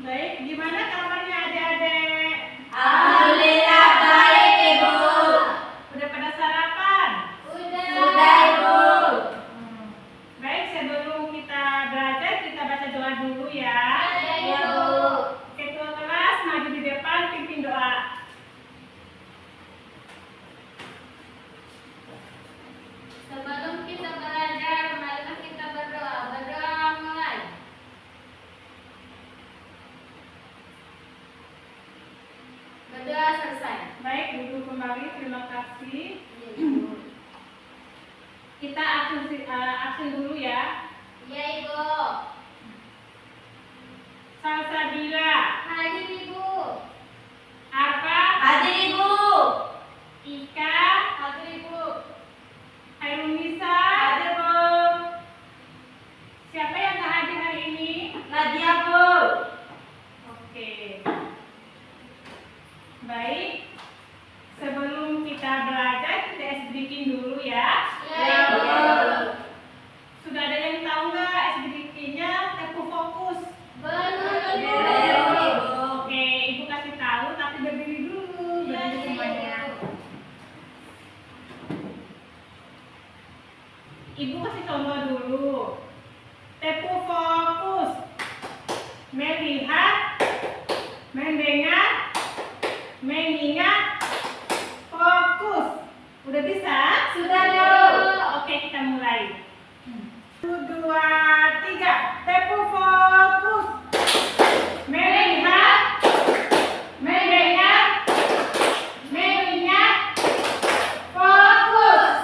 Baik, gimana kabarnya adik-adik? Alhamdulillah baik Ibu. Udah pada sarapan? Sudah Ibu. Baik, sebelum kita belajar, kita baca doa dulu ya. Ya Ibu. Ketua kelas maju di depan, pimpin doa. Sebelum kita belajar, marilah kita berdoa. Berdoa mulai. Berdoa selesai. Baik, duduk kembali. Terima kasih. Ya Ibu. Kita absen dulu ya. Ya Ibu. Salsabila, Hadir Ibu. Arfa, Hadir Ibu. Ika, Hadir Ibu. Hairunisa. Hadir Bu. Siapa yang nggak hadir hari ini? Nadia Bu. Oke. Baik. Sebelum kita belajar, kita SBK dulu ya. Ya Ibu. Sudah ada yang tahu nggak SBK-nya? Tepu fokus. Belum Ibu. Oke, Ibu kasih tahu, tapi berdiri dulu. Ya, Berdiri semuanya. Ibu kasih contoh dulu. Tepu fokus. Melihat, mendengar, mengingat, fokus. Udah bisa? Sudah Bu. Oke, kita mulai. 1, 2, 3. Tepu fokus. Melihat, mendengar, mengingat, fokus.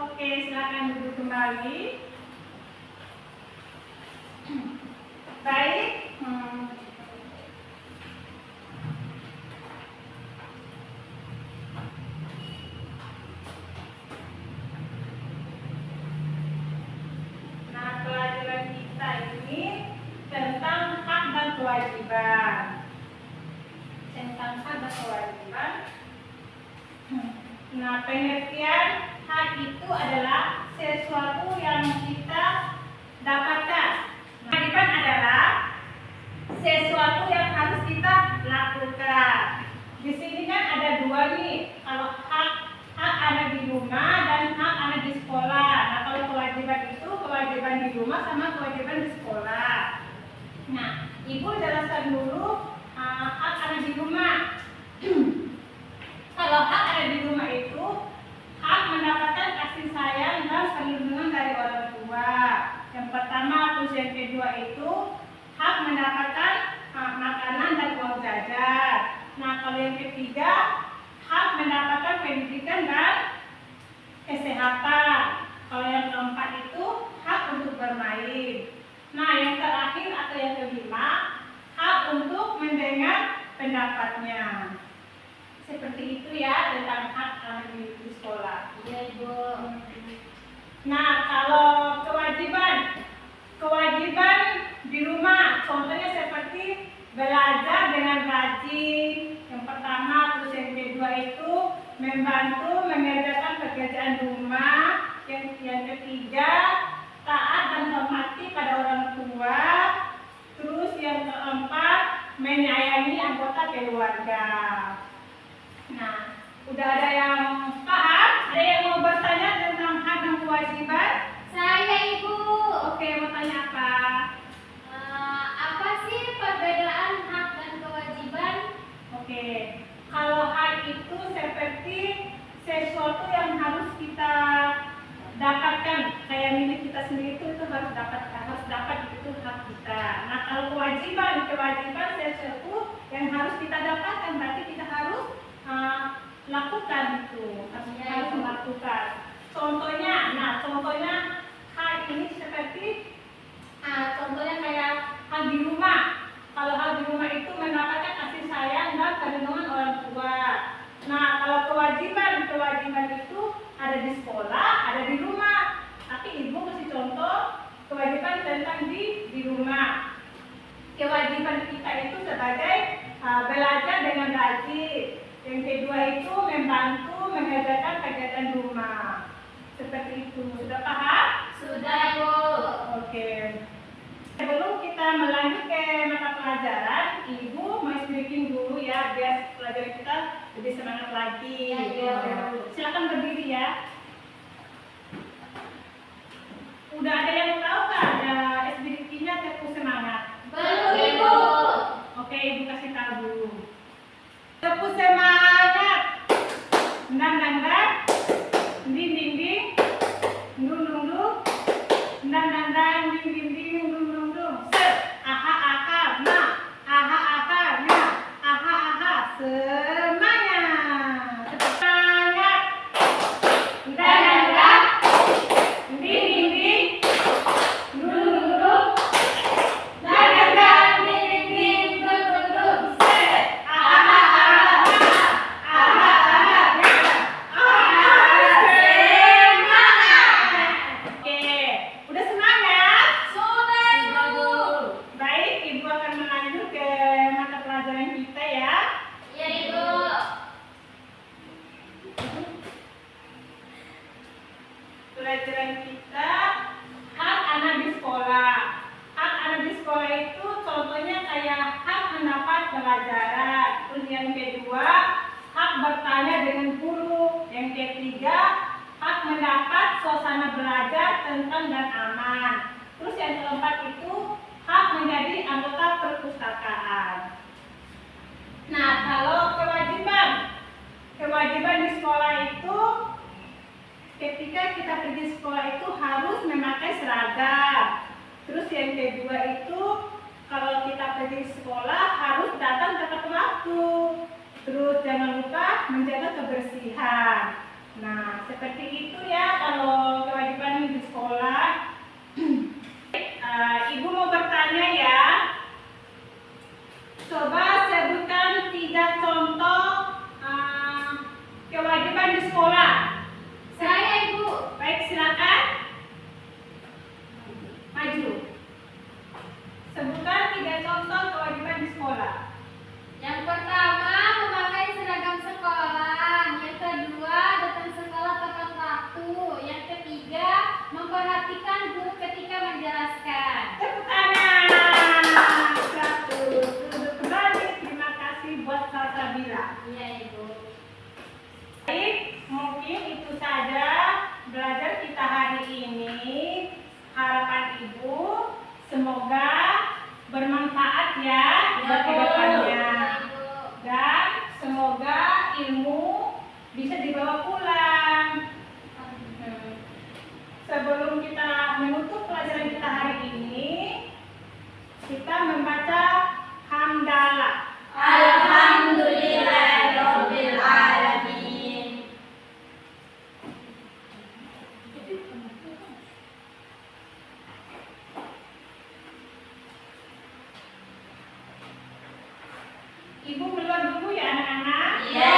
Oke, silakan duduk kembali. Baik. Nah, pelajaran kita ini tentang hak dan kewajiban. Tentang hak dan kewajiban. Nah, pengertian hak itu adalah sesuatu yang kita dapatkan. Kewajiban adalah sesuatu yang harus kita lakukan. Di sini kan ada dua nih. Kalau hak ada di rumah dan hak ada di sekolah. Nah, kalau kewajiban itu kewajiban di rumah sama kewajiban di sekolah. Nah, Ibu jelaskan dulu hak ada di rumah. Kalau hak ada di rumah itu hak mendapatkan kasih sayang dan perlindungan dari orang tua. Yang pertama, terus yang kedua itu hak mendapatkan makanan dan uang jajan. Nah, kalau yang ketiga hak mendapatkan pendidikan dan kesehatan. Kalau yang keempat itu hak untuk bermain. Nah, yang terakhir atau yang kelima hak untuk mendengar pendapatnya. Seperti itu ya tentang hak di sekolah. Ya Ibu. Nah, kalau kewajiban di rumah, contohnya seperti belajar dengan rajin. Yang pertama, terus yang kedua itu membantu mengerjakan pekerjaan rumah. Yang ketiga, taat dan hormati pada orang tua. Terus yang keempat, menyayangi anggota keluarga. Nah, udah ada yang paham? Ada yang mau bertanya tentang hak dan kewajiban? Saya Ibu. Oke, mau tanya apa? Apa sih perbedaan hak dan kewajiban? Oke, kalau hak itu seperti sesuatu yang harus kita dapatkan, kayak milik kita sendiri itu harus dapat itu hak kita. Nah, kalau kewajiban sesuatu yang harus kita dapatkan, berarti kita harus lakukan itu, harus melakukan. Contohnya hak ini seperti contohnya kayak hak di rumah. Kalau hak di rumah itu mendapatkan kasih sayang dan perlindungan orang tua. Nah, kalau kewajiban itu ada di sekolah, ada di rumah. Tapi Ibu kasih contoh kewajiban tentang di rumah. Kewajiban kita itu sebagai belajar dengan rajin. Yang kedua itu membantu mengerjakan kegiatan rumah. Seperti itu. Sudah paham? Sudah Ibu. Oke. Sebelum kita melanjut ke mata pelajaran, Ibu mau speaking dulu ya, biar pelajaran kita lebih semangat lagi. Ya, Silakan berdiri ya. Udah ada yang tahu nggak ada SBDP-nya Tepu Semangat? Belum, Ibu. Oke, Ibu kasih tahu dulu. Tepu semangat. Ndang ndang ndang. Ding ding ding. Dung dung dung. Ndang ndang ndang. Ding ding ding. Dung dung dung. Set. Aha aha na. Aha aha na. Aha aha. Semangat. Semangat. Ndang ndang ndang. Ding ding ding. Dung dung dung. Ndang ndang ndang. Ding ding ding. Dung dung dung. Set. Aha aha na. Aha aha na. Oke, udah semangat? Sudah, Ibu. Baik, Ibu akan melanjut ke mata pelajaran kita ya. Ya, Ibu. Pelajaran kita hak anak di sekolah. Hak anak di sekolah itu contohnya kayak hak mendapat pelajaran. Terus yang kedua, hak bertanya dengan guru. Yang ketiga, hak mendapat suasana belajar tentram dan aman. Terus yang keempat itu hak menjadi anggota perpustakaan. Nah, kalau kewajiban di sekolah itu ketika kita pergi sekolah itu harus memakai seragam. Terus yang kedua itu kalau kita pergi sekolah harus datang tepat waktu. Terus jangan lupa menjaga kebersihan. Nah, seperti itu ya kalau kewajiban di sekolah. Ibu mau bertanya ya. Coba sebutkan 3 contoh kewajiban di sekolah. Saya, Ibu. Baik, silakan. Maju. Sebutkan 3 contoh kewajiban di sekolah. Yang pertama, memakai seragam sekolah. Yang kedua, datang sekolah tepat waktu. Yang ketiga, memperhatikan guru ketika menjelaskan. Tepuk tangan. Satu. Duduk kembali. Terima kasih buat Salsabila. Iya, Ibu. Baik, mungkin itu saja belajar kita hari ini. Harapan Ibu semoga bermanfaat ya buat kedepannya. Dan semoga ilmu bisa dibawa pulang. Sebelum kita menutup pelajaran kita hari ini, kita membaca hamdalah. Alhamdulillahirabbil alamin. Ibu keluar dulu ya anak-anak. Iya,